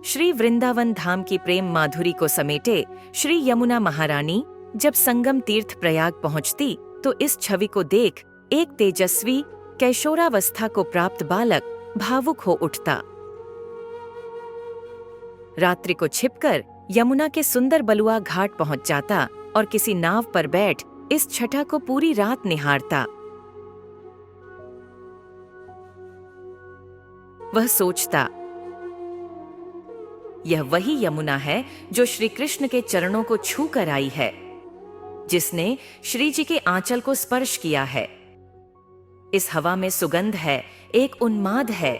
श्री वृंदावन धाम की प्रेम माधुरी को समेटे श्री यमुना महारानी जब संगम तीर्थ प्रयाग पहुंचती तो इस छवि को देख एक तेजस्वी कैशोरावस्था को प्राप्त बालक भावुक हो उठता। रात्रि को छिपकर यमुना के सुंदर बलुआ घाट पहुंच जाता और किसी नाव पर बैठ इस छटा को पूरी रात निहारता। वह सोचता, यह वही यमुना है जो श्री कृष्ण के चरणों को छू कर आई है, जिसने श्री जी के आंचल को स्पर्श किया है। इस हवा में सुगंध है, एक उन्माद है।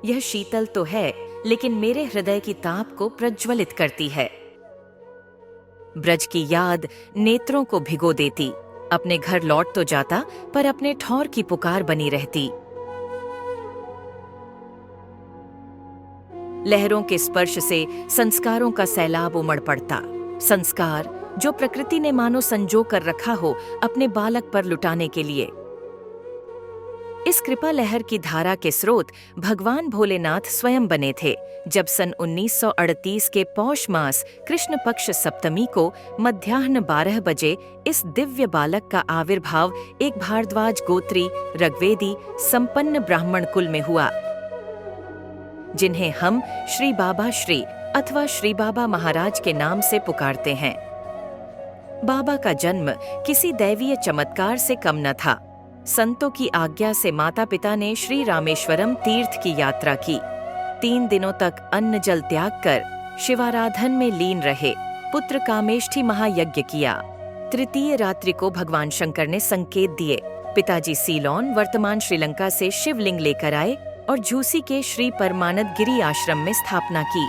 यह शीतल तो है, लेकिन मेरे हृदय की ताप को प्रज्वलित करती है। ब्रज की याद नेत्रों को भिगो देती। अपने घर लौट तो जाता, पर अपने ठौर की पुकार बनी रहती। लहरों के स्पर्श से संस्कारों का सैलाब उमड़ पड़ता। संस्कार जो प्रकृति ने मानो संजो कर रखा हो अपने बालक पर लुटाने के लिए। इस कृपा लहर की धारा के स्रोत भगवान भोलेनाथ स्वयं बने थे, जब सन 1938 के पौष मास कृष्ण पक्ष सप्तमी को मध्याह्न 12 बजे इस दिव्य बालक का आविर्भाव एक भारद्वाज गोत्री ऋग्वेदी संपन्न ब्राह्मण कुल में हुआ, जिन्हें हम श्री बाबा श्री अथवा श्री बाबा महाराज के नाम से पुकारते हैं। बाबा का जन्म किसी दैवीय चमत्कार से कम न था। संतों की आज्ञा से माता पिता ने श्री रामेश्वरम तीर्थ की यात्रा की। 3 दिनों तक अन्न जल त्याग कर शिवाराधन में लीन रहे। पुत्र कामेष्ठी महायज्ञ किया। तृतीय रात्रि को भगवान शंकर ने संकेत दिए। पिताजी सीलोन वर्तमान श्रीलंका से शिवलिंग लेकर आए और झूसी के श्री परमानंद गिरी आश्रम में स्थापना की।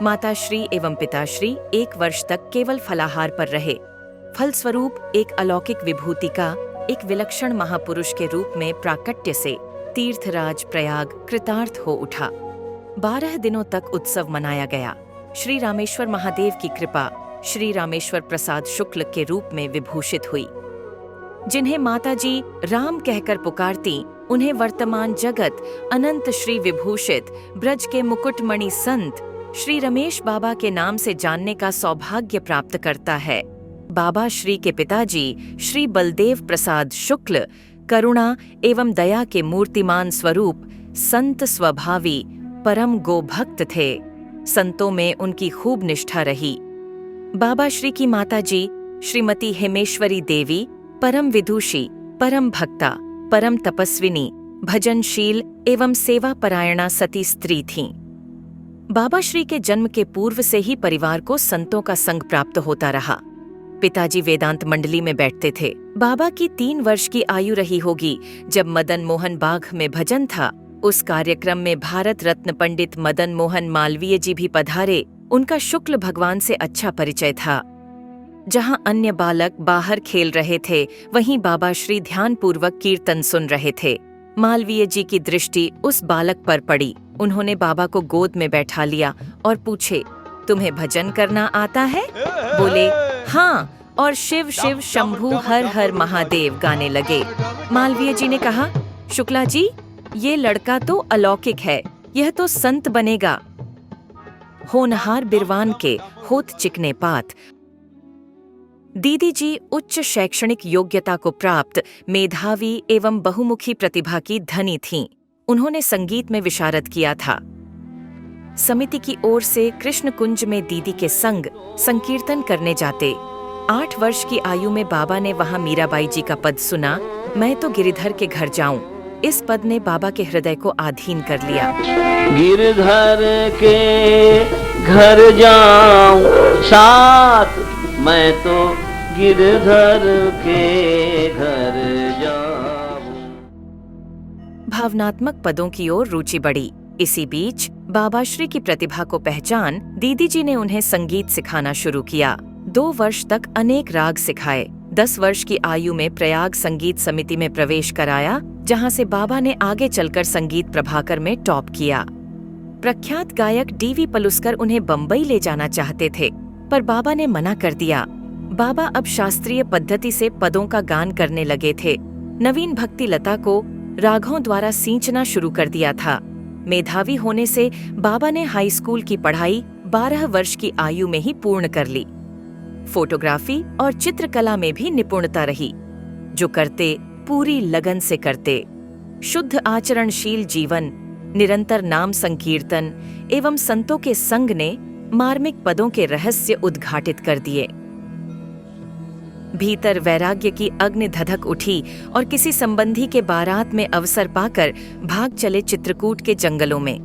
माताश्री एवं पिताश्री 1 वर्ष तक केवल फलाहार पर रहे। फलस्वरूप एक अलौकिक विभूति का एक विलक्षण महापुरुष के रूप में प्राकट्य से तीर्थराज प्रयाग कृतार्थ हो उठा। 12 दिनों तक उत्सव मनाया गया। श्री रामेश्वर महादेव की कृपा श्री रामेश्वर प्रसाद शुक्ल के रूप में विभूषित हुई। जिन्हें माताजी राम कहकर पुकारती, उन्हें वर्तमान जगत अनंत श्री विभूषित ब्रज के मुकुटमणि संत श्री रमेश बाबा के नाम से जानने का सौभाग्य प्राप्त करता है। बाबा श्री के पिताजी श्री बलदेव प्रसाद शुक्ल करुणा एवं दया के मूर्तिमान स्वरूप संत स्वभावी परम गोभक्त थे। संतों में उनकी खूब निष्ठा रही। बाबा श्री की माताजी श्रीमती हेमेश्वरी देवी परम विदुषी, परम भक्ता, परम तपस्विनी, भजनशील एवं सेवा परायणा सती स्त्री थीं। बाबा श्री के जन्म के पूर्व से ही परिवार को संतों का संग प्राप्त होता रहा। पिताजी वेदांत मंडली में बैठते थे। बाबा की 3 वर्ष की आयु रही होगी जब मदन मोहन बाग में भजन था। उस कार्यक्रम में भारत रत्न पंडित मदन मोहन मालवीय जी भी पधारे। उनका शुक्ल भगवान से अच्छा परिचय था। जहां अन्य बालक बाहर खेल रहे थे, वहीं बाबा श्री ध्यानपूर्वक कीर्तन सुन रहे थे। मालवीय जी की दृष्टि उस बालक पर पड़ी। उन्होंने बाबा को गोद में बैठा लिया और पूछे, तुम्हें भजन करना आता है? बोले, हाँ, और शिव शिव शंभू हर हर महादेव गाने लगे। मालवीय जी ने कहा, शुक्ला जी, ये लड़का तो अलौकिक है, यह तो संत बनेगा। होनहार बिरवान के होत चिकने पात। दीदी जी उच्च शैक्षणिक योग्यता को प्राप्त मेधावी एवं बहुमुखी प्रतिभा की धनी थीं। उन्होंने संगीत में विशारद किया था। समिति की ओर से कृष्ण कुंज में दीदी के संग संकीर्तन करने जाते। 8 वर्ष की आयु में बाबा ने वहां मीराबाई जी का पद सुना, मैं तो गिरिधर के घर जाऊं। इस पद ने बाबा के हृदय को आधीन कर लिया। गिरधर के घर जाऊं साथ, मैं तो गिरधर के घर जाऊं। भावनात्मक पदों की ओर रुचि बढ़ी। इसी बीच बाबा श्री की प्रतिभा को पहचान दीदी जी ने उन्हें संगीत सिखाना शुरू किया। 2 वर्ष तक अनेक राग सिखाए। 10 वर्ष की आयु में प्रयाग संगीत समिति में प्रवेश कराया, जहां से बाबा ने आगे चलकर संगीत प्रभाकर में टॉप किया। प्रख्यात गायक डीवी पलुस्कर उन्हें बम्बई ले जाना चाहते थे, पर बाबा ने मना कर दिया। बाबा अब शास्त्रीय पद्धति से पदों का गान करने लगे थे। नवीन भक्ति लता को रागों द्वारा सींचना शुरू कर दिया था। मेधावी होने से बाबा ने हाई स्कूल की पढ़ाई 12 वर्ष की आयु में ही पूर्ण कर ली। फोटोग्राफी और चित्रकला में भी निपुणता रही। जो करते पूरी लगन से करते। शुद्ध आचरणशील जीवन, निरंतर नाम संकीर्तन एवं संतों के संग ने मार्मिक पदों के रहस्य उद्घाटित कर दिए। भीतर वैराग्य की अग्नि धधक उठी और किसी संबंधी के बारात में अवसर पाकर भाग चले चित्रकूट के जंगलों में।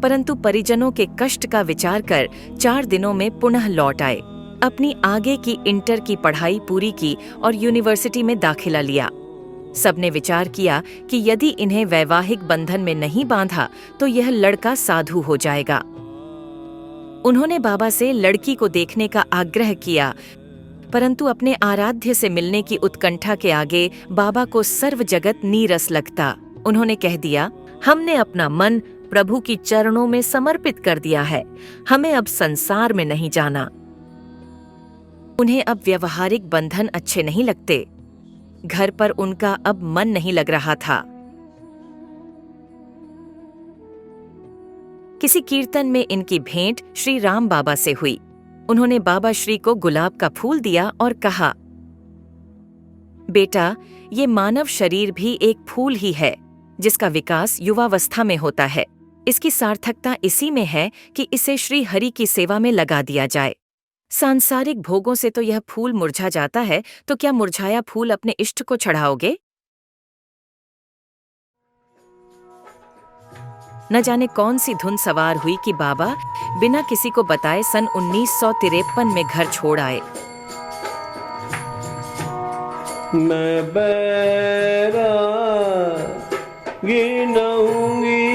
परंतु परिजनों के कष्ट का विचार कर 4 दिनों में पुनः लौट आए। अपनी आगे की इंटर की पढ़ाई पूरी की और यूनिवर्सिटी में दाखिला लिया। सबने विचार किया कि यदि इन्हें वैवाहिक बंधन में नहीं बांधा तो यह लड़का साधु हो जाएगा। उन्होंने बाबा से लड़की को देखने का आग्रह किया, परंतु अपने आराध्य से मिलने की उत्कंठा के आगे बाबा को सर्व जगत नीरस लगता। उन्होंने कह दिया, हमने अपना मन प्रभु की चरणों में समर्पित कर दिया है, हमें अब संसार में नहीं जाना। उन्हें अब व्यवहारिक बंधन अच्छे नहीं लगते। घर पर उनका अब मन नहीं लग रहा था। किसी कीर्तन में इनकी भेंट श्री राम बाबा से हुई। उन्होंने बाबा श्री को गुलाब का फूल दिया और कहा, बेटा, ये मानव शरीर भी एक फूल ही है जिसका विकास युवावस्था में होता है। इसकी सार्थकता इसी में है कि इसे श्री हरि की सेवा में लगा दिया जाए। सांसारिक भोगों से तो यह फूल मुरझा जाता है, तो क्या मुरझाया फूल अपने इष्ट को चढ़ाओगे? न जाने कौन सी धुन सवार हुई कि बाबा बिना किसी को बताए सन 1953 में घर छोड़ आए। मैं बैरागी नहूंगी।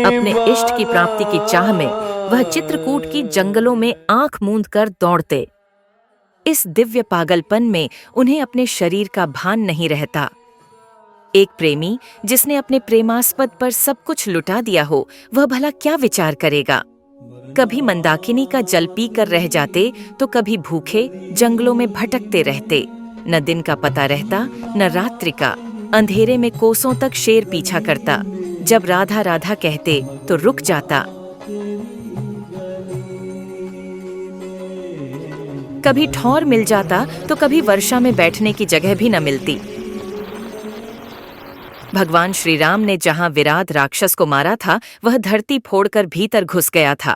अपने इष्ट की प्राप्ति की चाह में वह चित्रकूट की जंगलों में आंख मूंद कर दौड़ते। इस दिव्य पागलपन में उन्हें अपने शरीर का भान नहीं रहता। एक प्रेमी जिसने अपने प्रेमास्पद पर सब कुछ लुटा दिया हो, वह भला क्या विचार करेगा? कभी मंदाकिनी का जल पी कर रह जाते तो कभी भूखे जंगलों में भटकते रहते। न दिन का पता रहता न रात्रि का। अंधेरे में कोसों तक शेर पीछा करता। जब राधा राधा कहते तो रुक जाता। कभी ठौर मिल जाता तो कभी वर्षा में बैठने की जगह भी न मिलती। भगवान श्री राम ने जहां विराट राक्षस को मारा था, वह धरती फोड़कर भीतर घुस गया था।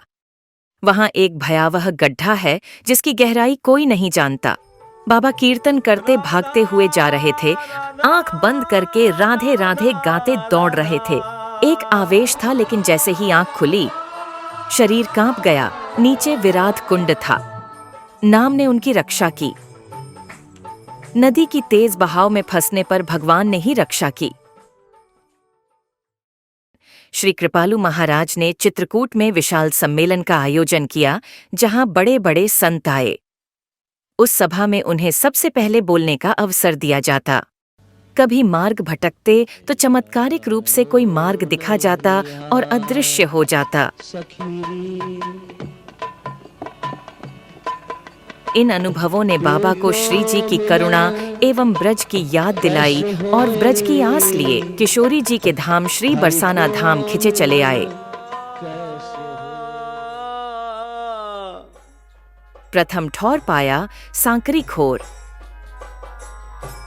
वहां एक भयावह गड्ढा है जिसकी गहराई कोई नहीं जानता। बाबा कीर्तन करते भागते हुए जा रहे थे। आंख बंद करके राधे राधे गाते दौड़ रहे थे। एक आवेश था, लेकिन जैसे ही आंख खुली शरीर कांप गया। नीचे विराट कुंड था। नाम ने उनकी रक्षा की। नदी की तेज बहाव में फंसने पर भगवान ने ही रक्षा की। श्री कृपालु महाराज ने चित्रकूट में विशाल सम्मेलन का आयोजन किया, जहां बड़े बड़े संत आए। उस सभा में उन्हें सबसे पहले बोलने का अवसर दिया जाता। कभी मार्ग भटकते तो चमत्कारिक रूप से कोई मार्ग दिखा जाता और अदृश्य हो जाता। इन अनुभवों ने बाबा को श्री जी की करुणा एवं ब्रज की याद दिलाई और ब्रज की आस लिए किशोरी जी के धाम श्री बरसाना धाम खिंचे चले आए। प्रथम ठौर पाया सांकरी खोर।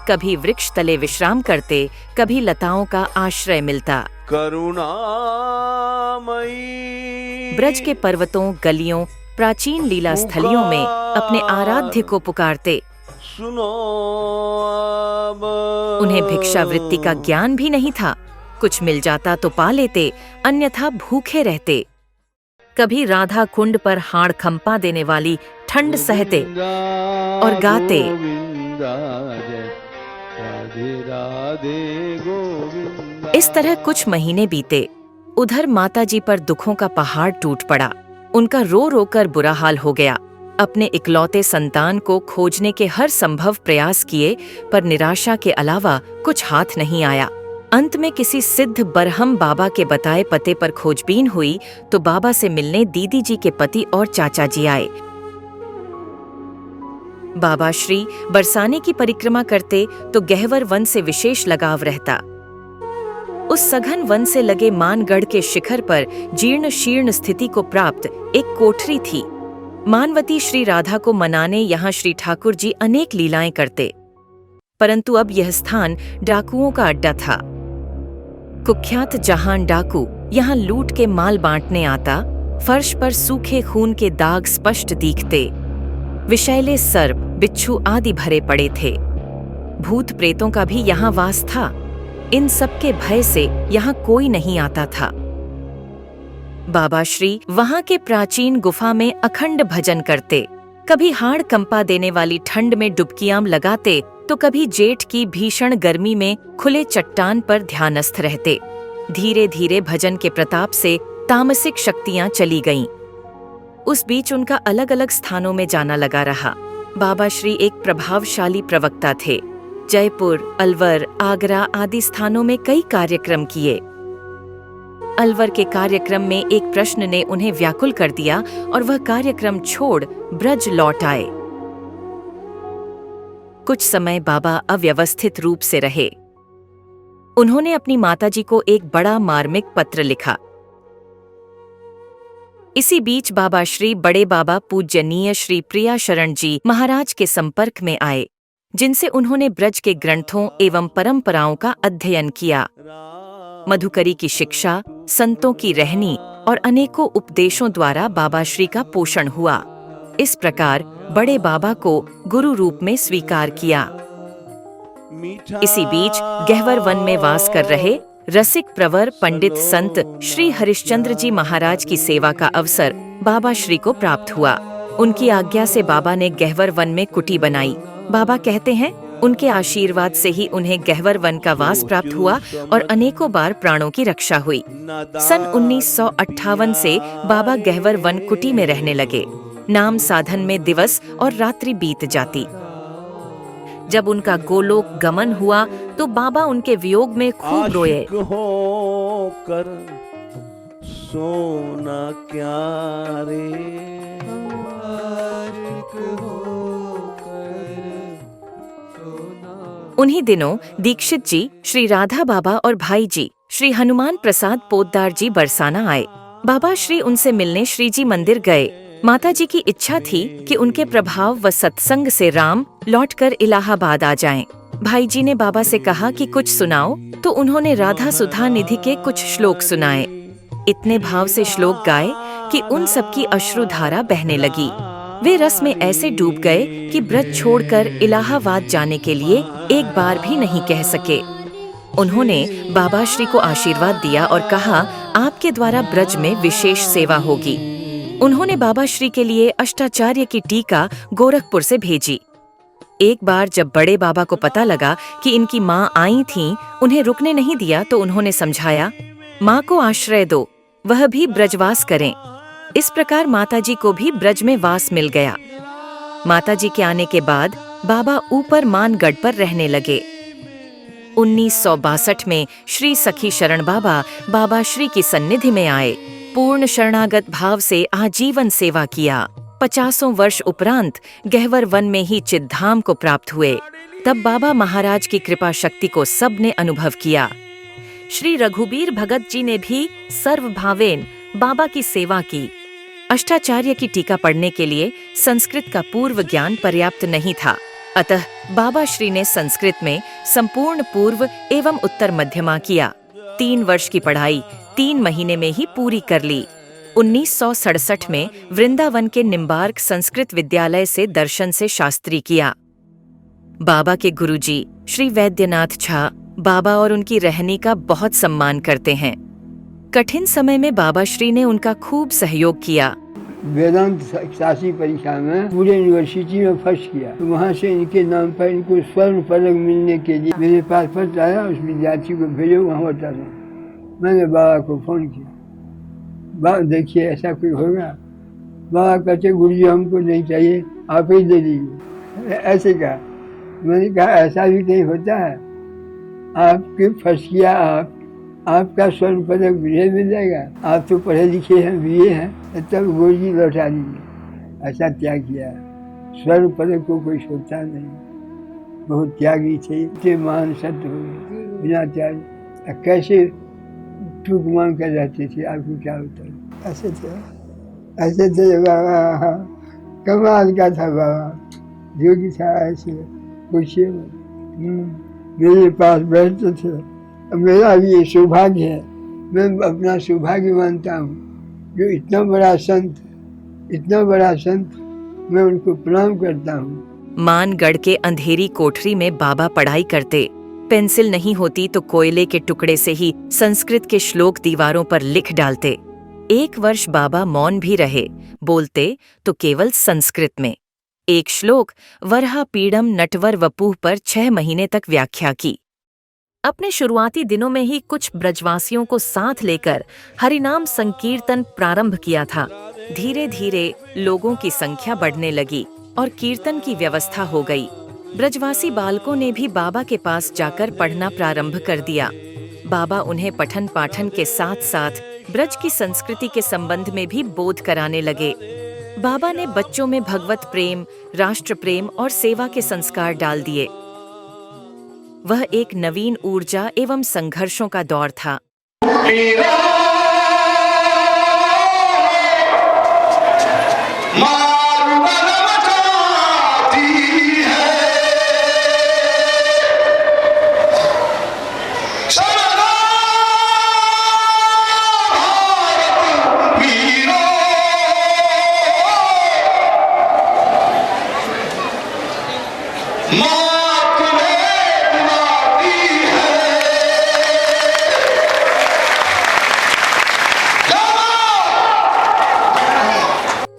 कभी वृक्ष तले विश्राम करते, कभी लताओं का आश्रय मिलता। करुणामयी ब्रज के पर्वतों, गलियों, प्राचीन लीला स्थलियों में अपने आराध्य को पुकारते। उन्हें भिक्षावृत्ति का ज्ञान भी नहीं था। कुछ मिल जाता तो पा लेते, अन्यथा भूखे रहते। कभी राधा कुंड पर हाड़ खंपा देने वाली ठंड सहते और गाते। इस तरह कुछ महीने बीते। उधर माताजी पर दुखों का पहाड़ टूट पड़ा। उनका रो रो कर बुरा हाल हो गया। अपने इकलौते संतान को खोजने के हर संभव प्रयास किए, पर निराशा के अलावा कुछ हाथ नहीं आया। अंत में किसी सिद्ध बरहम बाबा के बताए पते पर खोजबीन हुई तो बाबा से मिलने दीदी जी के पति और चाचा जी आए। बाबा श्री बरसाने की परिक्रमा करते तो गहवर वन से विशेष लगाव रहता। उस सघन वन से लगे मानगढ़ के शिखर पर जीर्ण शीर्ण स्थिति को प्राप्त एक कोठरी थी। मानवती श्री राधा को मनाने यहाँ श्री ठाकुर जी अनेक लीलाएं करते, परंतु अब यह स्थान डाकुओं का अड्डा था। कुख्यात जहान डाकू यहाँ लूट के माल बांटने आता। फर्श पर सूखे खून के दाग स्पष्ट दिखते। विषैले सर्प, बिच्छू आदि भरे पड़े थे। भूत प्रेतों का भी यहाँ वास था। इन सब के भय से यहाँ कोई नहीं आता था। बाबा श्री वहाँ के प्राचीन गुफा में अखंड भजन करते। कभी हाड़ कंपा देने वाली ठंड में डुबकियां लगाते, तो कभी जेठ की भीषण गर्मी में खुले चट्टान पर ध्यानस्थ रहते। धीरे धीरे भजन के प्रताप से तामसिक शक्तियां चली गईं। उस बीच उनका अलग अलग स्थानों में जाना लगा रहा। बाबा श्री एक प्रभावशाली प्रवक्ता थे। जयपुर, अलवर, आगरा आदि स्थानों में कई कार्यक्रम किए। अलवर के कार्यक्रम में एक प्रश्न ने उन्हें व्याकुल कर दिया और वह कार्यक्रम छोड़ ब्रज लौट आए। कुछ समय बाबा अव्यवस्थित रूप से रहे। उन्होंने अपनी माताजी को एक बड़ा मार्मिक पत्र लिखा। इसी बीच बाबा श्री बड़े बाबा पूज्यनीय श्री प्रिया शरण जी महाराज के संपर्क में आए, जिनसे उन्होंने ब्रज के ग्रंथों एवं परंपराओं का अध्ययन किया। मधुकरी की शिक्षा, संतों की रहनी और अनेकों उपदेशों द्वारा बाबा श्री का पोषण हुआ। इस प्रकार बड़े बाबा को गुरु रूप में स्वीकार किया। इसी बीच गहवर वन में वास कर रहे रसिक प्रवर पंडित संत श्री हरिश्चंद्र जी महाराज की सेवा का अवसर बाबा श्री को प्राप्त हुआ। उनकी आज्ञा से बाबा ने गहवर वन में कुटी बनाई। बाबा कहते हैं, उनके आशीर्वाद से ही उन्हें गहवर वन का वास प्राप्त हुआ और अनेकों बार प्राणों की रक्षा हुई। सन 1958 से बाबा गहवर वन कुटी में रहने लगे। नाम साधन में दिवस और रात्रि बीत जाती। जब उनका गोलोक गमन हुआ तो बाबा उनके वियोग में खूब रोए। कर सोना क्या रे, उन्हीं दिनों दीक्षित जी, श्री राधा बाबा और भाई जी श्री हनुमान प्रसाद पोद्दार जी बरसाना आए। बाबा श्री उनसे मिलने श्री जी मंदिर गए। माताजी की इच्छा थी कि उनके प्रभाव व सत्संग से राम लौटकर इलाहाबाद आ जाएं। भाई जी ने बाबा से कहा कि कुछ सुनाओ, तो उन्होंने राधा सुधा निधि के कुछ श्लोक सुनाए। इतने भाव से श्लोक गाए कि उन सबकी अश्रुधारा बहने लगी। वे रस में ऐसे डूब गए कि ब्रज छोड़कर इलाहाबाद जाने के लिए एक बार भी नहीं कह सके। उन्होंने बाबा श्री को आशीर्वाद दिया और कहा, आपके द्वारा ब्रज में विशेष सेवा होगी। उन्होंने बाबा श्री के लिए अष्टाचार्य की टीका गोरखपुर से भेजी। एक बार जब बड़े बाबा को पता लगा कि इनकी माँ आई थीं, उन्हें रुकने नहीं दिया तो उन्होंने समझाया, माँ को आश्रय दो, वह भी ब्रजवास करें। इस प्रकार माताजी को भी ब्रज में वास मिल गया। माताजी के आने के बाद बाबा ऊपर मानगढ़ पर रहने लगे। 1962 में श्री सखी शरण बाबा बाबा श्री की सन्निधि में आए। पूर्ण शरणागत भाव से आजीवन सेवा किया। 50 वर्ष उपरांत गहवर वन में ही चिद्धाम को प्राप्त हुए। तब बाबा महाराज की कृपा शक्ति को सबने अनुभव किया। श्री रघुबीर भगत जी ने भी सर्वभावेन बाबा की सेवा की। अष्टाचार्य की टीका पढ़ने के लिए संस्कृत का पूर्व ज्ञान पर्याप्त नहीं था, अतः बाबा श्री ने संस्कृत में संपूर्ण पूर्व एवं उत्तर मध्यमा किया। 3 वर्ष की पढ़ाई 3 महीने में ही पूरी कर ली। 1967 में वृंदावन के निम्बार्क संस्कृत विद्यालय से दर्शन से शास्त्री किया। बाबा के गुरुजी श्री वैद्यनाथ झा बाबा और उनकी रहनी का बहुत सम्मान करते हैं। कठिन समय में बाबा श्री ने उनका खूब सहयोग किया। वेदांत शासी परीक्षा में पूरे यूनिवर्सिटी में फर्स्ट किया, तो वहाँ से इनके नाम पर इनको स्वर्ण पदक मिलने के लिए मेरे पास पत्र आया। उस विद्यार्थी को भेजो, वहाँ होता था। मैंने बाबा को फोन किया, बाबा देखिए ऐसा कोई होगा। बाबा कहते, गुरुजी हमको नहीं चाहिए, आप ही दे दीजिए। ऐसे कहा। मैंने कहा ऐसा भी नहीं होता है, आपके फर्स्ट किया आपका स्वर्ण पदक मुझे मिल जाएगा। आप तो पढ़े लिखे हैं, बीए हैं, तब गुरुजी लौटा दीजिए। ऐसा त्याग किया। स्वर्ण पदक को कोई सोचता नहीं। बहुत त्यागी थे, इतने महान संत हो गए बिना त्याग। कैसे टूक मांग कर रहते थे, आपको क्या होता ऐसे थे बाबा, कमाल का था बाबा, जो कि था ऐसे पूछिए। मेरे पास बैठते थे। अब मेरा भी ये सौभाग्य है, मैं अपना सौभाग्य मानता हूँ जो इतना बड़ा संत, मैं उनको प्रणाम करता हूँ। मानगढ़ के अंधेरी कोठरी में बाबा पढ़ाई करते। पेंसिल नहीं होती तो कोयले के टुकड़े से ही संस्कृत के श्लोक दीवारों पर लिख डालते। 1 वर्ष बाबा मौन भी रहे, बोलते तो केवल संस्कृत में। एक श्लोक वरहा पीड़म नटवर वपुः पर 6 महीने तक व्याख्या की। अपने शुरुआती दिनों में ही कुछ ब्रजवासियों को साथ लेकर हरिनाम संकीर्तन प्रारंभ किया था। धीरे धीरे लोगों की संख्या बढ़ने लगी और कीर्तन की व्यवस्था हो गई। ब्रजवासी बालकों ने भी बाबा के पास जाकर पढ़ना प्रारंभ कर दिया। बाबा उन्हें पठन पाठन के साथ साथ ब्रज की संस्कृति के संबंध में भी बोध कराने लगे। बाबा ने बच्चों में भगवत प्रेम, राष्ट्र प्रेम और सेवा के संस्कार डाल दिए। वह एक नवीन ऊर्जा एवं संघर्षों का दौर था।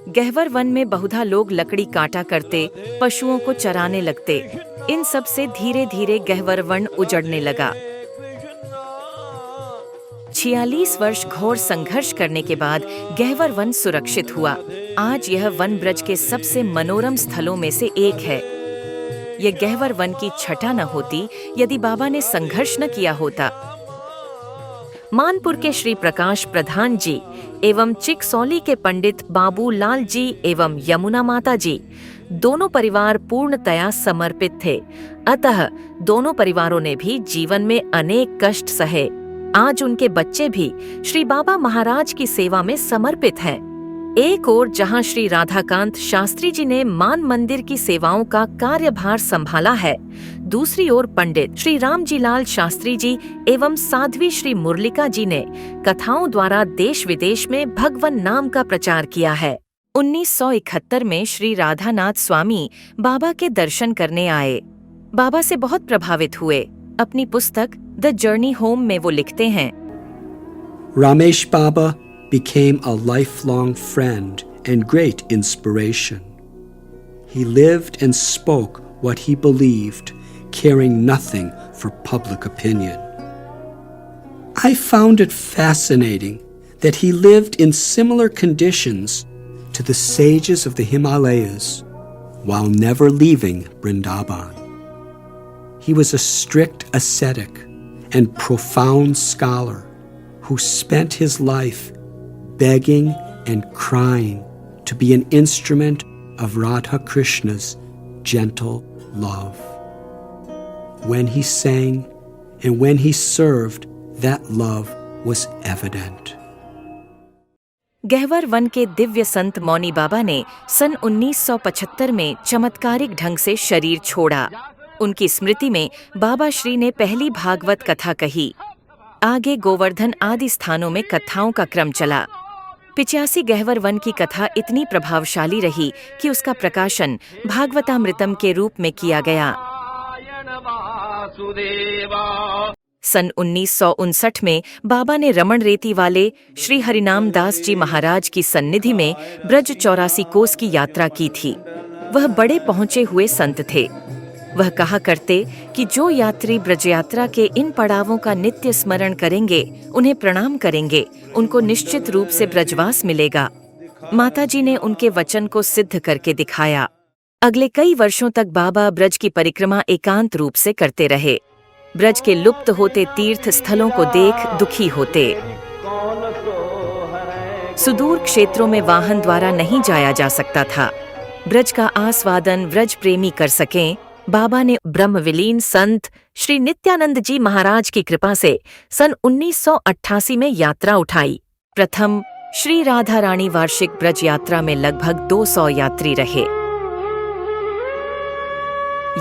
गहवर वन में बहुधा लोग लकड़ी काटा करते, पशुओं को चराने लगते। इन सब से धीरे धीरे गहवर वन उजड़ने लगा। 46 वर्ष घोर संघर्ष करने के बाद गहवर वन सुरक्षित हुआ। आज यह वन ब्रज के सबसे मनोरम स्थलों में से एक है। यह गहवर वन की छटा न होती यदि बाबा ने संघर्ष न किया होता। मानपुर के श्री प्रकाश प्रधान जी एवं चिकसौली के पंडित बाबू लाल जी एवं यमुना माता जी, दोनों परिवार पूर्णतया समर्पित थे। अतः दोनों परिवारों ने भी जीवन में अनेक कष्ट सहे। आज उनके बच्चे भी श्री बाबा महाराज की सेवा में समर्पित हैं। एक ओर जहां श्री राधाकांत शास्त्री जी ने मान मंदिर की सेवाओं का कार्यभार संभाला है, दूसरी ओर पंडित श्री रामजी लाल शास्त्री जी एवं साध्वी श्री मुरलिका जी ने कथाओं द्वारा देश विदेश में भगवन नाम का प्रचार किया है। 1971 में श्री राधानाथ स्वामी बाबा के दर्शन करने आए। बाबा से बहुत प्रभावित हुए। अपनी पुस्तक द जर्नी होम में वो लिखते हैं, Ramesh Baba became a lifelong friend and great inspiration. He lived and spoke what he believed, caring nothing for public opinion. I found it fascinating that he lived in similar conditions to the sages of the Himalayas while never leaving Vrindavan. He was a strict ascetic and profound scholar who spent his life begging and crying to be an instrument of Radha Krishna's gentle love. When he sang and when he served, that love was evident. गहवर वन के दिव्य संत मौनी बाबा ने सन 1975 में चमत्कारिक ढंग से शरीर छोड़ा। उनकी स्मृति में बाबा श्री ने पहली भागवत कथा कही। आगे गोवर्धन आदि स्थानों में कथाओं का क्रम चला। 85 गहवर वन की कथा इतनी प्रभावशाली रही कि उसका प्रकाशन भागवतामृतम के रूप में किया गया। सन 1959 में बाबा ने रमण रेती वाले श्री हरिनाम दास जी महाराज की सन्निधि में ब्रज 84 कोस की यात्रा की थी। वह बड़े पहुंचे हुए संत थे। वह कहा करते कि जो यात्री ब्रज यात्रा के इन पड़ावों का नित्य स्मरण करेंगे, उन्हें प्रणाम करेंगे, उनको निश्चित रूप से ब्रजवास मिलेगा। माताजी ने उनके वचन को सिद्ध करके दिखाया। अगले कई वर्षों तक बाबा ब्रज की परिक्रमा एकांत रूप से करते रहे। ब्रज के लुप्त होते तीर्थ स्थलों को देख दुखी होते। सुदूर क्षेत्रों में वाहन द्वारा नहीं जाया जा सकता था। ब्रज का आस्वादन व्रज प्रेमी कर सकें, बाबा ने ब्रह्म विलीन संत श्री नित्यानंद जी महाराज की कृपा से सन 1988 में यात्रा उठाई। प्रथम श्री राधा रानी वार्षिक ब्रज यात्रा में लगभग 200 यात्री रहे।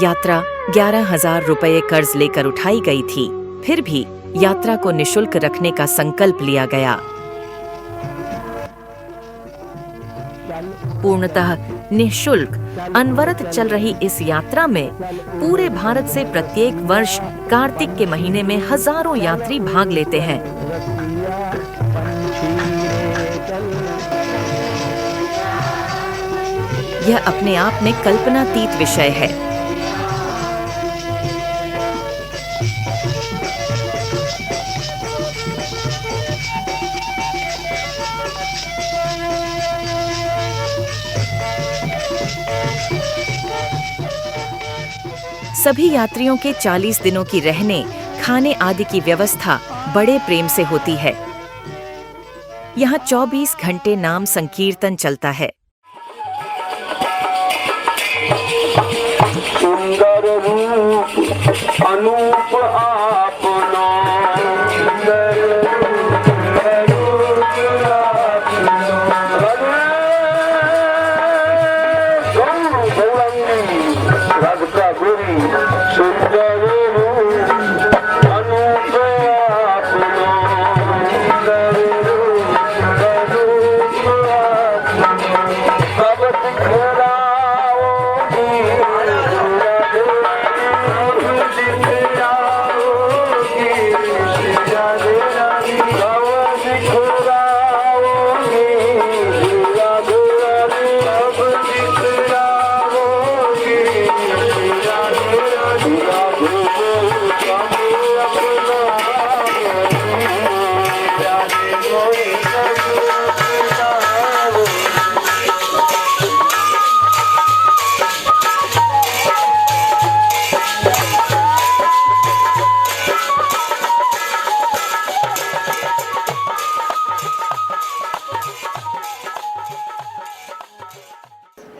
यात्रा 11,000 रुपये कर्ज लेकर उठाई गई थी, फिर भी यात्रा को निशुल्क रखने का संकल्प लिया गया। पूर्णतः निःशुल्क अनवरत चल रही इस यात्रा में पूरे भारत से प्रत्येक वर्ष कार्तिक के महीने में हजारों यात्री भाग लेते हैं। यह अपने आप में कल्पनातीत विषय है। सभी यात्रियों के 40 दिनों की रहने, खाने आदि की व्यवस्था बड़े प्रेम से होती है। यहाँ 24 घंटे नाम संकीर्तन चलता है। सुंदर रूप अनूप आपना,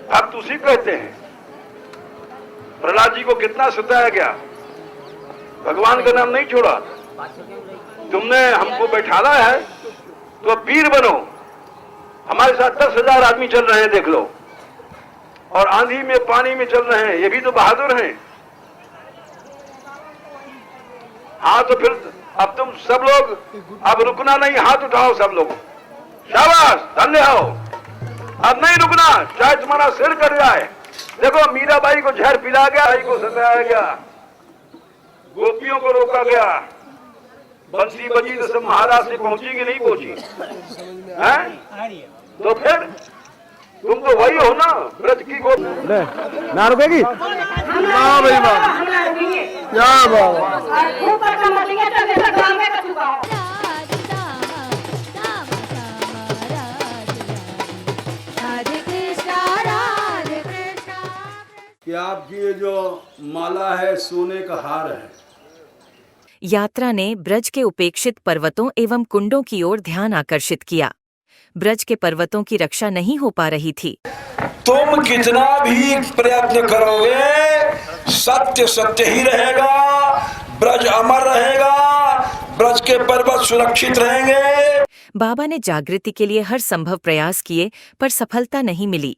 आप तो उसी कहते हैं। प्रहलाद जी को कितना सताया गया, भगवान का नाम नहीं छोड़ा। तुमने हमको बैठाला है तो अब वीर बनो। हमारे साथ 10,000 आदमी चल रहे हैं, देख लो, और आंधी में पानी में चल रहे हैं, ये भी तो बहादुर हैं। हाँ तो फिर अब तुम सब लोग अब रुकना नहीं, हाथ उठाओ सब लोग, शाबाश, धन्य हो। अब नहीं रुकना, चाहे तुम्हारा सिर कट जाए। देखो मीराबाई को जहर पिला गया, भाई को सताया गया, गोपियों को रोका गया, बंसी बजी तो सब महाराज से पहुंची कि नहीं पहुंची हैं? तो फिर तुम तो वही हो ना, ब्रज की गोप ना रुकेगी। वाह भाई वाह, क्या बात। कि आपकी ये जो माला है सोने का हार है। यात्रा ने ब्रज के उपेक्षित पर्वतों एवं कुंडों की ओर ध्यान आकर्षित किया। ब्रज के पर्वतों की रक्षा नहीं हो पा रही थी। तुम कितना भी प्रयत्न करोगे, सत्य सत्य ही रहेगा, ब्रज अमर रहेगा, ब्रज के पर्वत सुरक्षित रहेंगे। बाबा ने जागृति के लिए हर संभव प्रयास किए, पर सफलता नहीं मिली।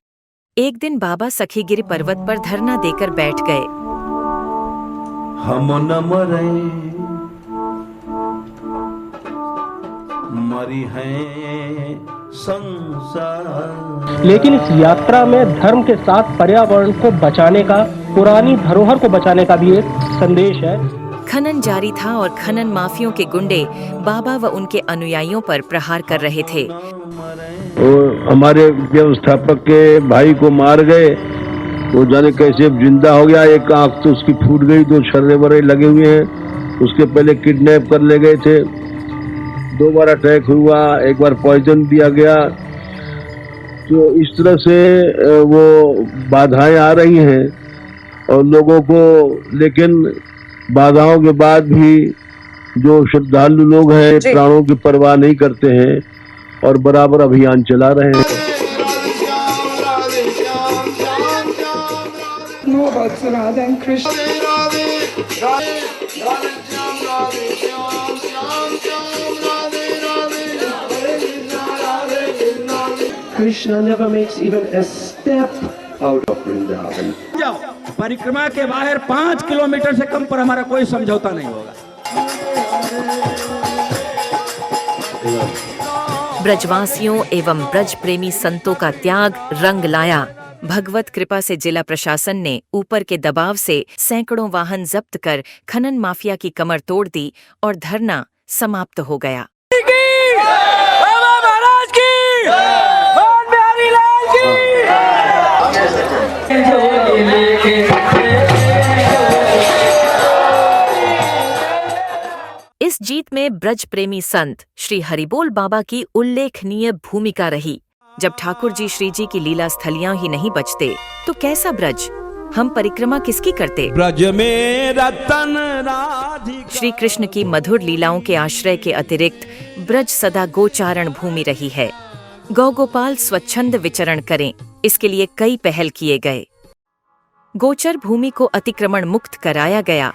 एक दिन बाबा सखीगिरी पर्वत पर धरना देकर बैठ गए। हम न मरे मरी हैं संसार। लेकिन इस यात्रा में धर्म के साथ पर्यावरण को बचाने का, पुरानी धरोहर को बचाने का भी एक संदेश है। खनन जारी था और खनन माफियों के गुंडे बाबा व उनके अनुयायियों पर प्रहार कर रहे थे। और हमारे व्यवस्थापक के भाई को मार गए, वो जाने कैसे जिंदा हो गया। एक आंख तो उसकी फूट गई, 2 छर्रे वरे लगे हुए हैं। उसके पहले किडनैप कर ले गए थे, 2 बार अटैक हुआ, 1 बार पॉइजन दिया गया। तो इस तरह से वो बाधाएं आ रही हैं और लोगों को, लेकिन बाधाओं के बाद भी जो श्रद्धालु लोग हैं प्राणों की परवाह नहीं करते हैं और बराबर अभियान चला रहे हैं। What's Radha and Krishna? Krishna never makes even a step out of Vrindavan. जाओ परिक्रमा के बाहर 5 किलोमीटर से कम पर हमारा कोई समझौता नहीं होगा। ब्रजवासियों एवं ब्रज प्रेमी संतों का त्याग रंग लाया। भगवत कृपा से जिला प्रशासन ने ऊपर के दबाव से सैकड़ों वाहन जब्त कर खनन माफिया की कमर तोड़ दी और धरना समाप्त हो गया। इस जीत में ब्रज प्रेमी संत श्री हरिबोल बाबा की उल्लेखनीय भूमिका रही। जब ठाकुर जी श्री जी की लीला स्थलियां ही नहीं बचते तो कैसा ब्रज, हम परिक्रमा किसकी करते। ब्रज में रतन राधिका। श्री कृष्ण की मधुर लीलाओं के आश्रय के अतिरिक्त ब्रज सदा गोचारण भूमि रही है। गौ गोपाल स्वच्छंद विचरण करें, इसके लिए कई पहल किए गए। गोचर भूमि को अतिक्रमण मुक्त कराया गया।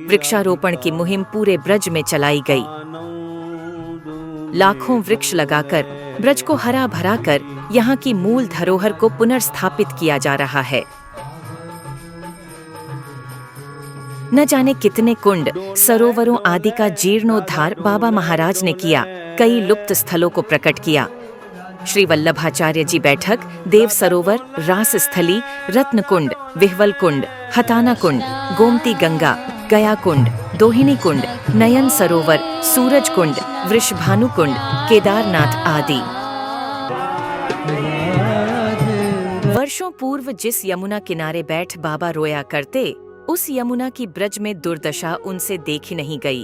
वृक्षारोपण की मुहिम पूरे ब्रज में चलाई गई। लाखों वृक्ष लगाकर ब्रज को हरा भरा कर यहाँ की मूल धरोहर को पुनर्स्थापित किया जा रहा है। न जाने कितने कुंड, सरोवरों आदि का जीर्णोद्धार बाबा महाराज ने किया, कई लुप्त स्थलों को प्रकट किया। श्री वल्लभाचार्य जी बैठक, देव सरोवर, रास स्थली, रत्न कुंड, विह्वल कुंड, हताना कुंड, गोमती गंगा, गया कुंड, दोहिनी कुंड, नयन सरोवर, सूरज कुंड, वृषभानु कुंड, केदारनाथ आदि। वर्षों पूर्व जिस यमुना किनारे बैठ बाबा रोया करते, उस यमुना की ब्रज में दुर्दशा उनसे देखी नहीं गई।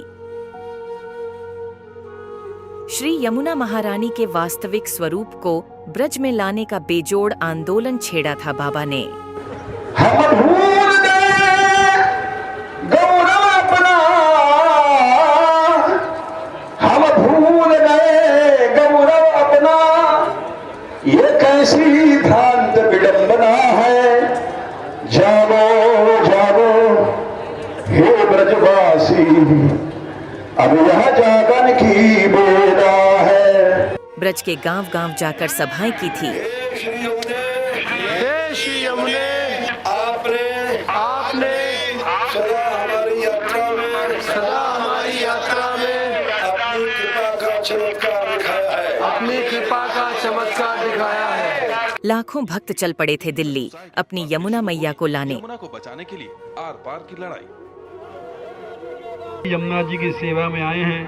श्री यमुना महारानी के वास्तविक स्वरूप को ब्रज में लाने का बेजोड़ आंदोलन छेड़ा था बाबा ने। हम भूल गए गौरव अपना, हम भूल गए गौरव अपना, ये कैसी भ्रांत विडंबना है। जागो जागो हे ब्रजवासी, अब यह जागन की बेला है। ब्रज के गांव-गांव जाकर सभाएं की थी। आपने सदा हमारी यात्रा में अपनी कृपा का चमत्कार दिखाया है। अपनी कृपा का चमत्कार दिखाया है। लाखों भक्त चल पड़े थे दिल्ली अपनी यमुना मैया को लाने। यमुना को बचाने के लिए आर पार की लड़ाई। यमुना जी की सेवा में आए हैं,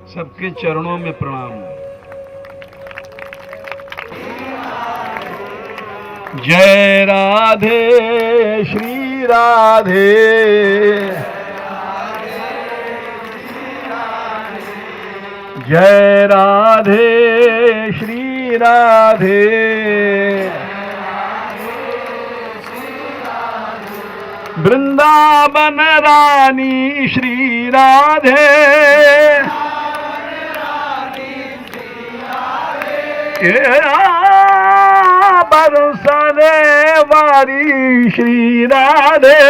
सबके चरणों में प्रणाम। जय राधे श्री राधे, जय राधे श्री राधे, वृंदावन रानी श्री राधे, बरसने वाली श्री राधे,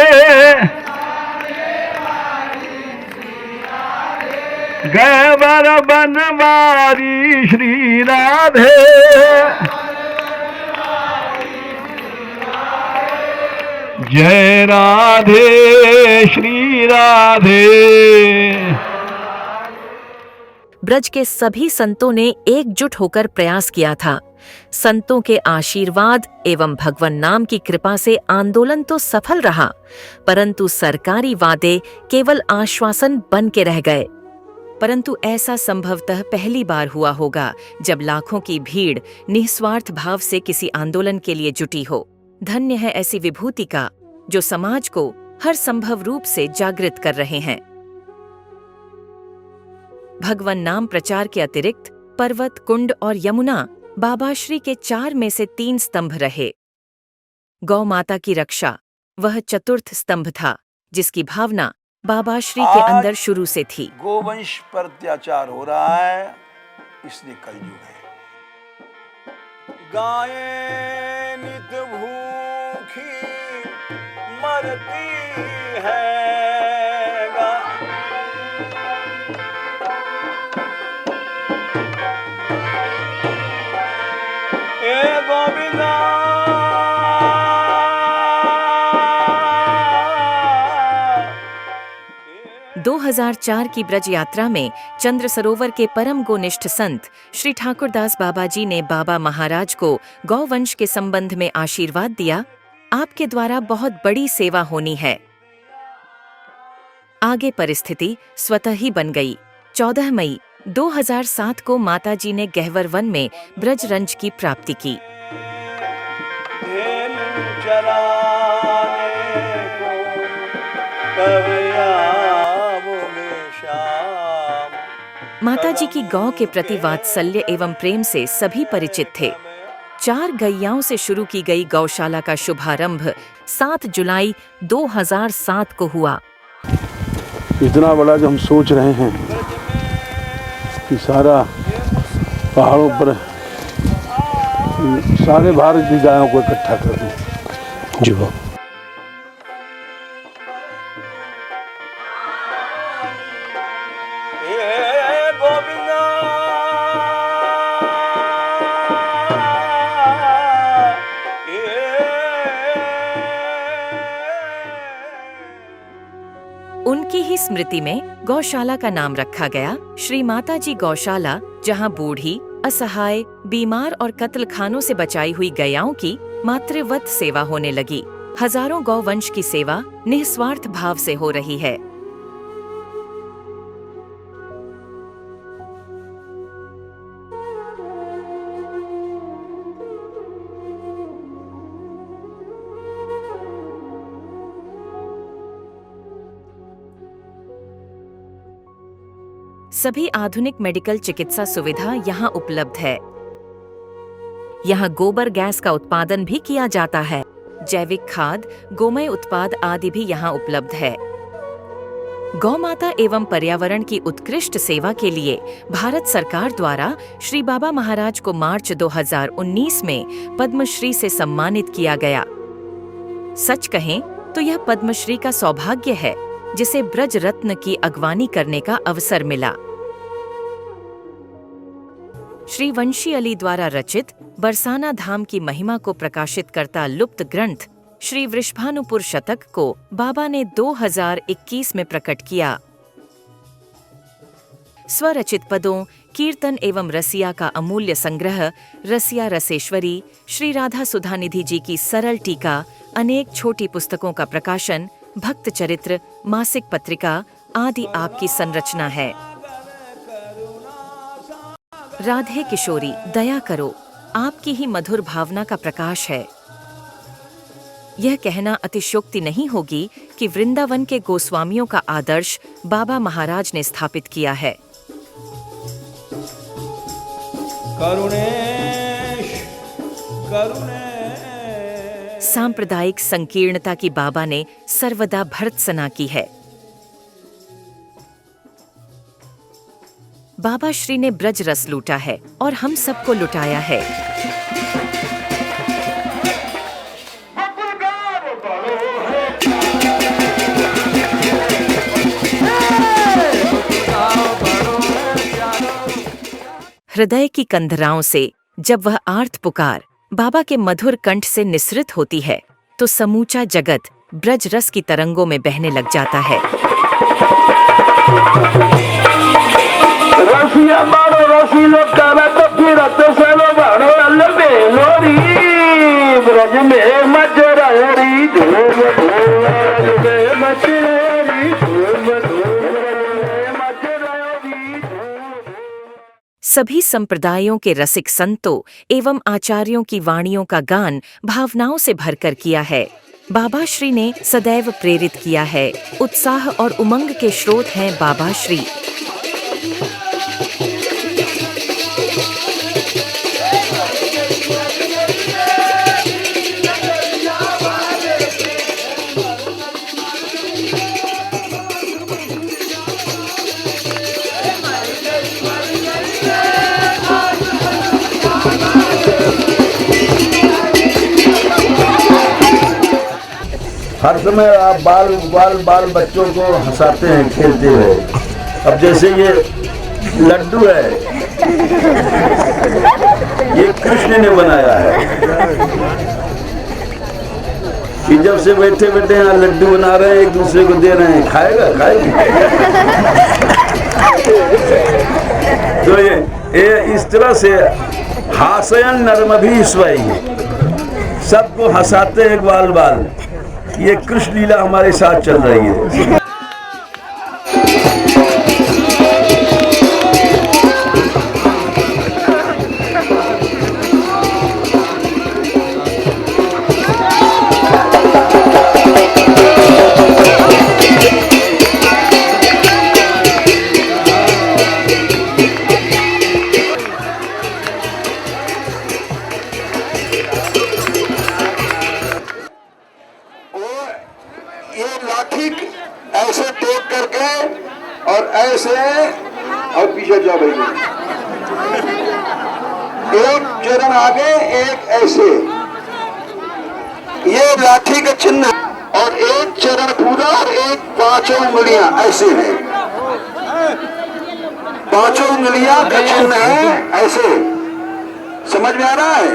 गैवर बनवारी श्री राधे, जय राधे श्री राधे। ब्रज के सभी संतों ने एकजुट होकर प्रयास किया था। संतों के आशीर्वाद एवं भगवन नाम की कृपा से आंदोलन तो सफल रहा, परंतु सरकारी वादे केवल आश्वासन बन के रह गए। परंतु ऐसा संभवतः पहली बार हुआ होगा जब लाखों की भीड़ निस्वार्थ भाव से किसी आंदोलन के लिए जुटी हो। धन्य है ऐसी विभूति का जो समाज को हर संभव रूप से जागृत कर रहे हैं। भगवन नाम प्रचार के अतिरिक्त पर्वत, कुंड और यमुना बाबा श्री के 4 में से 3 स्तंभ रहे। गौ माता की रक्षा वह चतुर्थ स्तंभ था, जिसकी भावना बाबा श्री के अंदर शुरू से थी। गोवंश पर अत्याचार हो रहा है, इसलिए कलयुग है। गाये नित भूखे दुखी मरती है ए गोविंदा 2004 की ब्रज यात्रा में चंद्र सरोवर के परम गोनिष्ठ संत श्री ठाकुरदास बाबा जी ने बाबा महाराज को गौवंश के संबंध में आशीर्वाद दिया। आपके द्वारा बहुत बड़ी सेवा होनी है। आगे परिस्थिति स्वतः ही बन गई। 14 मई 2007 को माताजी ने गहवर वन में ब्रजरंज की प्राप्ति की। माताजी की गौ के प्रति वात्सल्य एवं प्रेम से सभी परिचित थे। 4 गैयाओं से शुरू की गई गौशाला का शुभारंभ 7 जुलाई 2007 को हुआ। इतना बड़ा जो हम सोच रहे हैं कि सारा पहाड़ों पर सारे भारत की गायों को इकट्ठा कर दें। जी हाँ। उनकी ही स्मृति में गौशाला का नाम रखा गया श्री माताजी गौशाला, जहां बूढ़ी, असहाय, बीमार और कत्लखानों से बचाई हुई गैयाओं की मातृवत सेवा होने लगी। हजारों गौवंश की सेवा निस्वार्थ भाव से हो रही है। सभी आधुनिक मेडिकल चिकित्सा सुविधा यहाँ उपलब्ध है। यहाँ गोबर गैस का उत्पादन भी किया जाता है। जैविक खाद, गोमय उत्पाद आदि भी यहाँ उपलब्ध है। गौ माता एवं पर्यावरण की उत्कृष्ट सेवा के लिए भारत सरकार द्वारा श्री बाबा महाराज को मार्च 2019 में पद्मश्री से सम्मानित किया गया। सच कहें तो यह पद्मश्री का सौभाग्य है जिसे ब्रज रत्न की अगवानी करने का अवसर मिला। श्री वंशी अली द्वारा रचित बरसाना धाम की महिमा को प्रकाशित करता लुप्त ग्रंथ श्री वृषभानुपुर शतक को बाबा ने 2021 में प्रकट किया। स्वरचित पदों, कीर्तन एवं रसिया का अमूल्य संग्रह रसिया रसेश्वरी, श्री राधा सुधानिधि जी की सरल टीका, अनेक छोटी पुस्तकों का प्रकाशन, भक्त चरित्र, मासिक पत्रिका आदि आपकी संरचना है। राधे किशोरी दया करो आपकी ही मधुर भावना का प्रकाश है। यह कहना अतिशयोक्ति नहीं होगी कि वृंदावन के गोस्वामियों का आदर्श बाबा महाराज ने स्थापित किया है। सांप्रदायिक संकीर्णता की बाबा ने सर्वदा भर्त्सना की है। बाबा श्री ने ब्रज रस लूटा है और हम सबको लुटाया है। हृदय की कंधराओं से जब वह आर्त पुकार बाबा के मधुर कंठ से निसृत होती है तो समूचा जगत ब्रज रस की तरंगों में बहने लग जाता है। रसिया मारो रसी लोग कारा तो फिर सेलो बाड़ो अल्लबे लोरी ब्रज में मजरारी धूम धूम मजरारी धूम धूम मजरारी। सभी संप्रदायों के रसिक संतों एवं आचार्यों की वाणियों का गान भावनाओं से भरकर किया है। बाबा श्री ने सदैव प्रेरित किया है। उत्साह और उमंग के स्रोत हैं बाबा श्री। हर समय आप बाल बच्चों को हंसाते हैं खेलते हुए। अब जैसे ये लड्डू है, ये कृष्ण ने बनाया है कि जब से बैठे बैठे यहाँ लड्डू बना रहे हैं, एक दूसरे को दे रहे हैं, खाएगी। तो ये इस तरह से हास्यन नरमभी स्वयं, सबको हंसाते हैं बाल। ये कृष्ण लीला हमारे साथ चल रही है। ऐसे टेक करके और ऐसे और पीछे जाओ भाई, एक चरण आगे एक ऐसे, ये लाठी का चिन्ह है और एक चरण पूरा और एक 5 उंगलियां ऐसे है, 5 उंगलियां का चिन्ह है ऐसे। समझ में आ रहा है?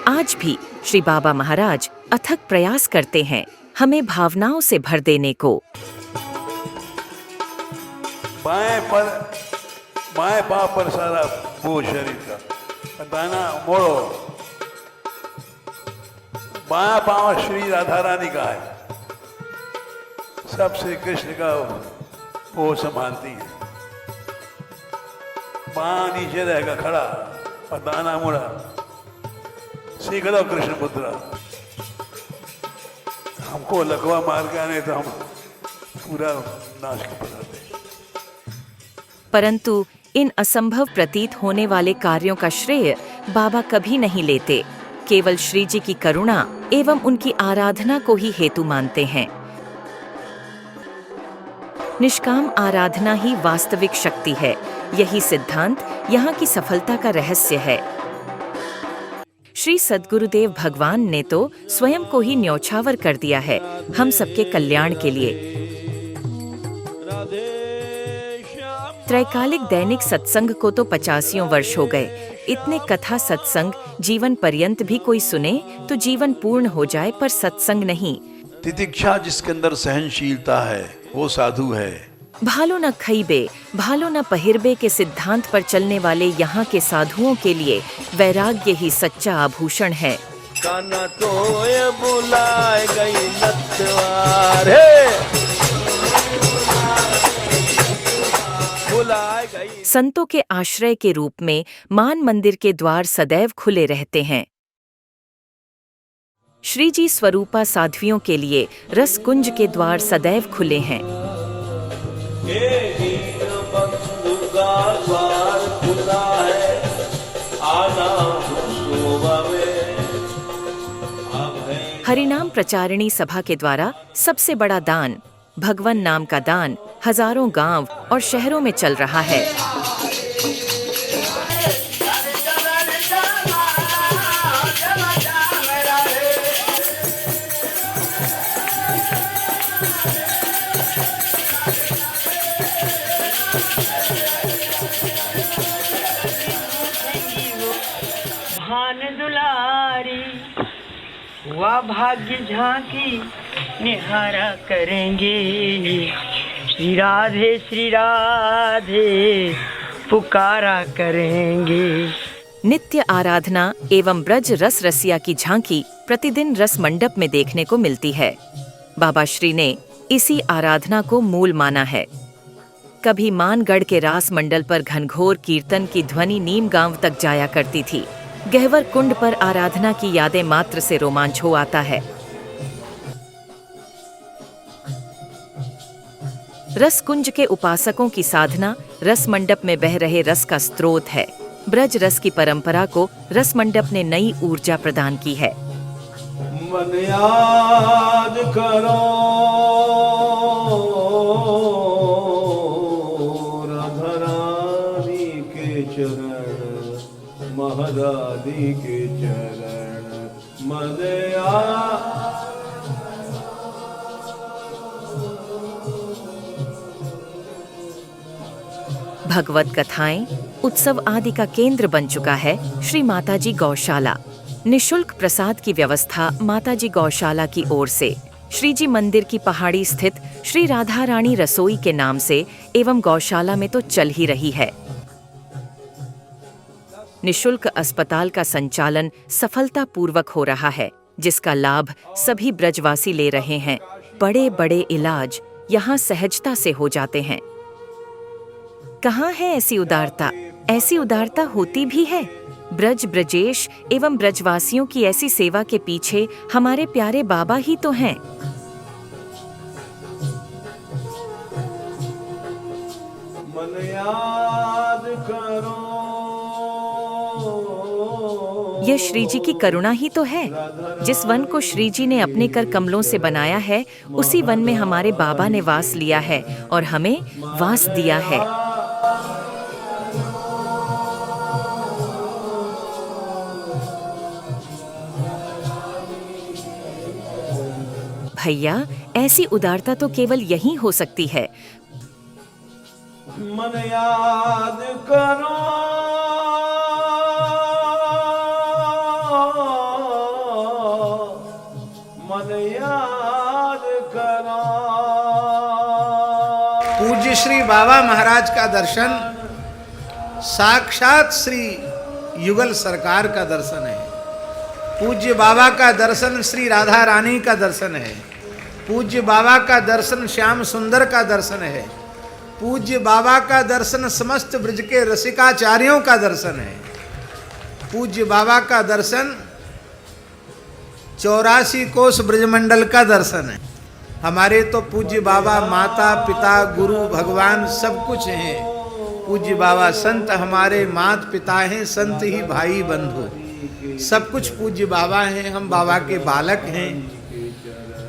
आज भी श्री बाबा महाराज अथक प्रयास करते हैं हमें भावनाओं से भर देने को। बाएं पांव पर सारा बोझ शरीर का, दाना मोड़ो। बायां पांव श्री राधा रानी का है, सब श्री कृष्ण का वो संभालती है। बायां नीचे रहेगा खड़ा और दाना मोड़ा। सीख लो कृष्ण पुत्र, हमको लकवा मार के आने तो हम पूरा नाश कर पड़ते। परंतु इन असंभव प्रतीत होने वाले कार्यों का श्रेय बाबा कभी नहीं लेते, केवल श्री जी की करुणा एवं उनकी आराधना को ही हेतु मानते हैं। निष्काम आराधना ही वास्तविक शक्ति है, यही सिद्धांत यहाँ की सफलता का रहस्य है। श्री सद्गुरुदेव भगवान ने तो स्वयं को ही न्यौछावर कर दिया है हम सबके कल्याण के लिए। त्रैकालिक दैनिक सत्संग को तो 85 वर्ष हो गए। इतने कथा सत्संग जीवन पर्यंत भी कोई सुने तो जीवन पूर्ण हो जाए, पर सत्संग नहीं। तितिक्षा जिसके अंदर सहनशीलता है वो साधु है। भालो न खइबे भालो न पहिरबे के सिद्धांत पर चलने वाले यहाँ के साधुओं के लिए वैराग्य ही सच्चा आभूषण है। काना तो ये बुलाए गई नत्वार, बुलाए गई। संतों के आश्रय के रूप में मान मंदिर के द्वार सदैव खुले रहते हैं। श्री जी स्वरूपा साध्वियों के लिए रस कुंज के द्वार सदैव खुले हैं। हरिनाम प्रचारिणी सभा के द्वारा सबसे बड़ा दान, भगवन नाम का दान, हजारों गांव और शहरों में चल रहा है। भान दुलारी हुआ भाग्य झांकी निहारा करेंगे, श्री राधे पुकारा करेंगे। नित्य आराधना एवं ब्रज रस रसिया की झांकी प्रतिदिन रस मंडप में देखने को मिलती है। बाबा श्री ने इसी आराधना को मूल माना है। कभी मानगढ़ के रास मंडल पर घनघोर कीर्तन की ध्वनि नीम गांव तक जाया करती थी। गहवर कुंड पर आराधना की यादें मात्र से रोमांच हो आता है। रस कुंज के उपासकों की साधना रस मंडप में बह रहे रस का स्रोत है। ब्रज रस की परंपरा को रस मंडप ने नई ऊर्जा प्रदान की है। मन याद करो राधा रानी के चरण, महारानी के चरण। मन भगवत कथाएं, उत्सव आदि का केंद्र बन चुका है श्री माताजी गौशाला। निशुल्क प्रसाद की व्यवस्था माताजी गौशाला की ओर से श्री जी मंदिर की पहाड़ी स्थित श्री राधा रानी रसोई के नाम से एवं गौशाला में तो चल ही रही है। निशुल्क अस्पताल का संचालन सफलतापूर्वक हो रहा है, जिसका लाभ सभी ब्रजवासी ले रहे हैं। बड़े बड़े इलाज यहाँ सहजता से हो जाते हैं। कहाँ है ऐसी उदारता? ऐसी उदारता होती भी है। ब्रज ब्रजेश एवं ब्रजवासियों की ऐसी सेवा के पीछे हमारे प्यारे बाबा ही तो हैं। मन याद करो, यह श्री जी की करुणा ही तो है। जिस वन को श्री जी ने अपने कर कमलों से बनाया है, उसी वन में हमारे बाबा ने वास लिया है और हमें वास दिया है। भैया, ऐसी उदारता तो केवल यहीं हो सकती है। मन याद करो, मन याद करो। पूज्य श्री बाबा महाराज का दर्शन साक्षात श्री युगल सरकार का दर्शन है। पूज्य बाबा का दर्शन श्री राधा रानी का दर्शन है। पूज्य बाबा का दर्शन श्याम सुंदर का दर्शन है। पूज्य बाबा का दर्शन समस्त ब्रज के रसिकाचार्यों का दर्शन है। पूज्य बाबा का दर्शन 84 कोस ब्रजमंडल का दर्शन है। हमारे तो पूज्य बाबा माता पिता गुरु भगवान सब कुछ हैं। पूज्य बाबा संत हमारे मात पिता हैं, संत ही भाई बंधु, सब कुछ पूज्य बाबा हैं। हम बाबा के बालक हैं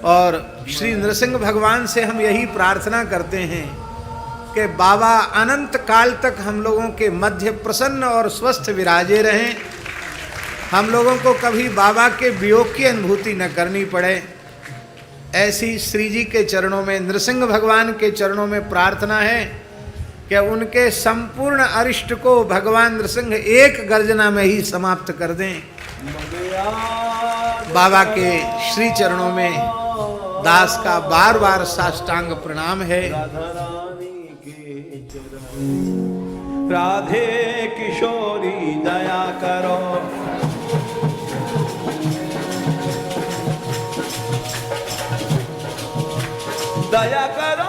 और श्री नृसिंह भगवान से हम यही प्रार्थना करते हैं कि बाबा अनंत काल तक हम लोगों के मध्य प्रसन्न और स्वस्थ विराजे रहें। हम लोगों को कभी बाबा के वियोग की अनुभूति न करनी पड़े, ऐसी श्री जी के चरणों में, नृसिंह भगवान के चरणों में प्रार्थना है कि उनके संपूर्ण अरिष्ट को भगवान नृसिंह एक गर्जना में ही समाप्त कर दें। बाबा के श्री चरणों में दास का बार बार साष्टांग प्रणाम है। राधे किशोरी दया करो, दया करो।